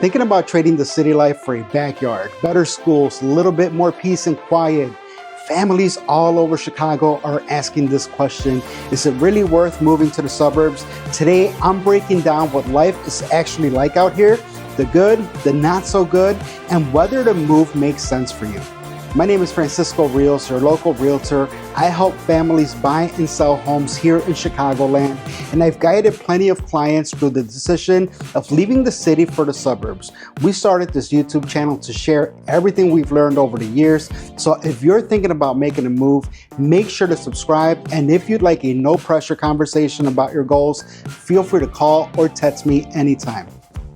Thinking about trading the city life for a backyard, better schools, a little bit more peace and quiet? Families all over Chicago are asking this question. Is it really worth moving to the suburbs? Today, I'm breaking down what life is actually like out here, the good, the not so good, and whether the move makes sense for you. My name is Francisco Rios, your local realtor. I help families buy and sell homes here in Chicagoland, and I've guided plenty of clients through the decision of leaving the city for the suburbs. We started this YouTube channel to share everything we've learned over the years. So if you're thinking about making a move, make sure to subscribe. And if you'd like a no pressure conversation about your goals, feel free to call or text me anytime.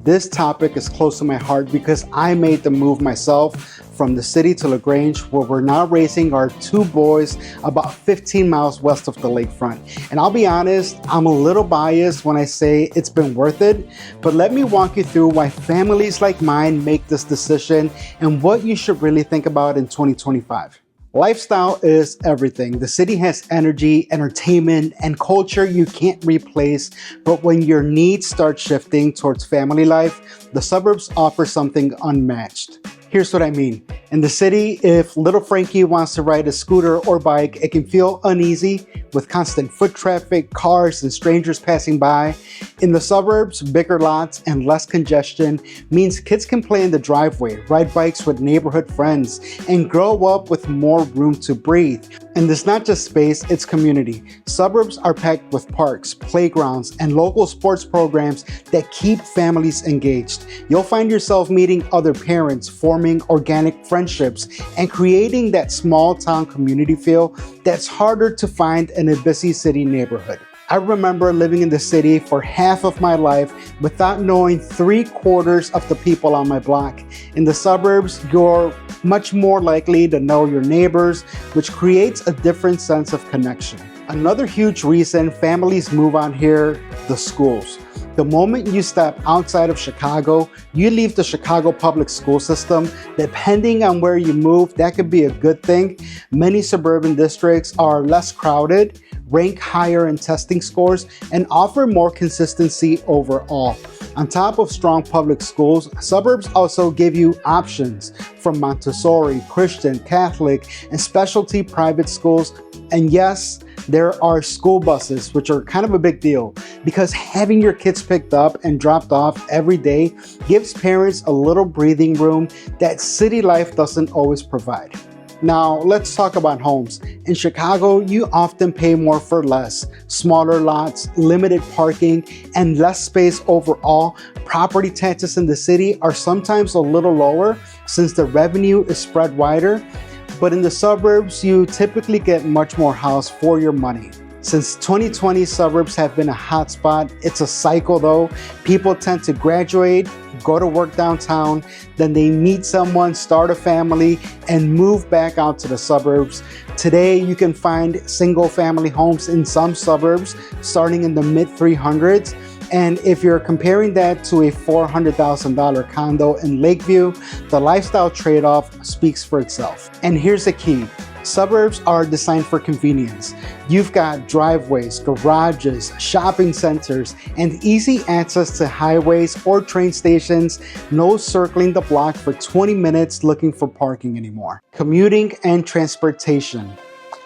This topic is close to my heart because I made the move myself from the city to LaGrange, where we're now raising our two boys about 15 miles west of the lakefront. And I'll be honest, I'm a little biased when I say it's been worth it, but let me walk you through why families like mine make this decision and what you should really think about in 2025. Lifestyle is everything. The city has energy, entertainment, and culture you can't replace. But when your needs start shifting towards family life, the suburbs offer something unmatched. Here's what I mean. In the city, if little Frankie wants to ride a scooter or bike, it can feel uneasy with constant foot traffic, cars, and strangers passing by. In the suburbs, bigger lots and less congestion means kids can play in the driveway, ride bikes with neighborhood friends, and grow up with more room to breathe. And it's not just space, it's community. Suburbs are packed with parks, playgrounds, and local sports programs that keep families engaged. You'll find yourself meeting other parents, forming organic friendships, and creating that small town community feel that's harder to find in a busy city neighborhood. I remember living in the city for half of my life without knowing 3/4 of the people on my block. In the suburbs, you're much more likely to know your neighbors, which creates a different sense of connection. Another huge reason families move on here, the schools. The moment you step outside of Chicago, you leave the Chicago public school system. Depending on where you move, that could be a good thing. Many suburban districts are less crowded, rank higher in testing scores, and offer more consistency overall. On top of strong public schools, suburbs also give you options from Montessori, Christian, Catholic, and specialty private schools. And yes, there are school buses, which are kind of a big deal because having your kids picked up and dropped off every day gives parents a little breathing room that city life doesn't always provide. Now, let's talk about homes. In Chicago, you often pay more for less. Smaller lots, limited parking, and less space overall. Property taxes in the city are sometimes a little lower since the revenue is spread wider. But in the suburbs, you typically get much more house for your money. Since 2020, suburbs have been a hot spot. It's a cycle though. People tend to graduate, go to work downtown, then they meet someone, start a family, and move back out to the suburbs. Today, you can find single family homes in some suburbs starting in the mid 300s. And if you're comparing that to a $400,000 condo in Lakeview, the lifestyle trade-off speaks for itself. And here's the key. Suburbs are designed for convenience. You've got driveways, garages, shopping centers, and easy access to highways or train stations. No circling the block for 20 minutes looking for parking anymore. Commuting and transportation.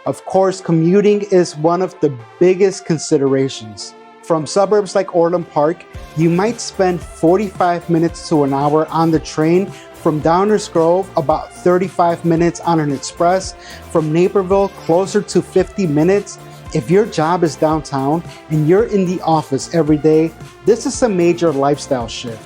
Of course, commuting is one of the biggest considerations. From suburbs like Orland Park, you might spend 45 minutes to an hour on the train. From Downers Grove, about 35 minutes on an express. From Naperville, closer to 50 minutes. If your job is downtown and you're in the office every day, this is a major lifestyle shift.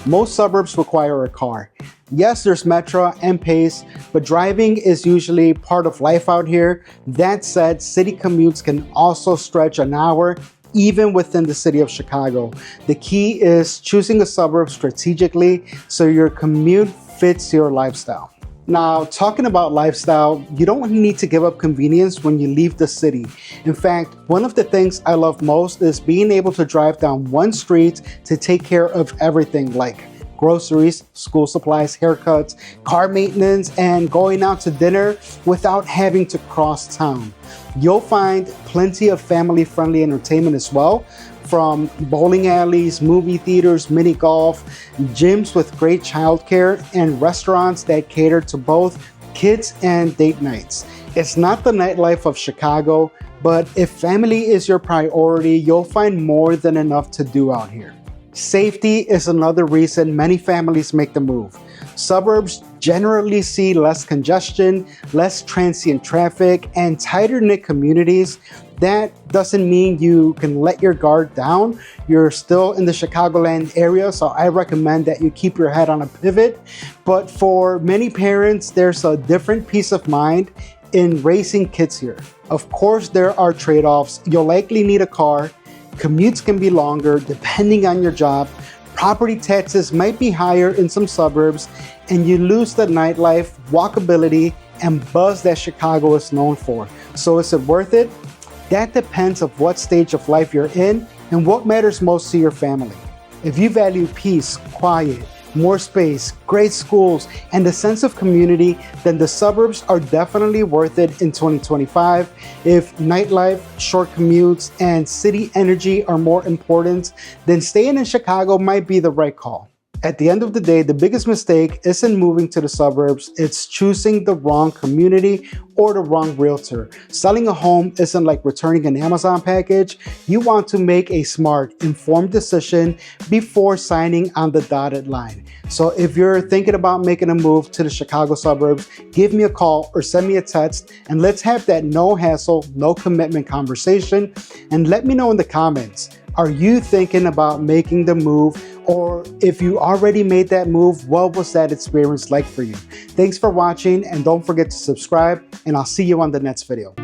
Most suburbs require a car. Yes, there's Metro and Pace, but driving is usually part of life out here. That said, city commutes can also stretch an hour even within the city of Chicago. The key is choosing a suburb strategically so your commute fits your lifestyle. Now, talking about lifestyle, you don't need to give up convenience when you leave the city. In fact, one of the things I love most is being able to drive down one street to take care of everything like groceries, school supplies, haircuts, car maintenance, and going out to dinner without having to cross town. You'll find plenty of family-friendly entertainment as well, from bowling alleys, movie theaters, mini golf, gyms with great childcare, and restaurants that cater to both kids and date nights. It's not the nightlife of Chicago, but if family is your priority, you'll find more than enough to do out here. Safety is another reason many families make the move. Suburbs generally see less congestion, less transient traffic, and tighter-knit communities. That doesn't mean you can let your guard down. You're still in the Chicagoland area, so I recommend that you keep your head on a pivot. But for many parents, there's a different peace of mind in raising kids here. Of course, there are trade-offs. You'll likely need a car. Commutes can be longer depending on your job. Property taxes might be higher in some suburbs, and you lose the nightlife, walkability, and buzz that Chicago is known for. So is it worth it? That depends on what stage of life you're in and what matters most to your family. If you value peace, quiet, more space, great schools, and a sense of community, then the suburbs are definitely worth it in 2025. If nightlife, short commutes, and city energy are more important, then staying in Chicago might be the right call. At the end of the day, the biggest mistake isn't moving to the suburbs, it's choosing the wrong community or the wrong realtor. Selling a home isn't like returning an Amazon package. You want to make a smart, informed decision before signing on the dotted line. So if you're thinking about making a move to the Chicago suburbs, give me a call or send me a text and let's have that no hassle, no commitment conversation. And let me know in the comments, are you thinking about making the move? Or if you already made that move, what was that experience like for you? Thanks for watching, and don't forget to subscribe, and I'll see you on the next video.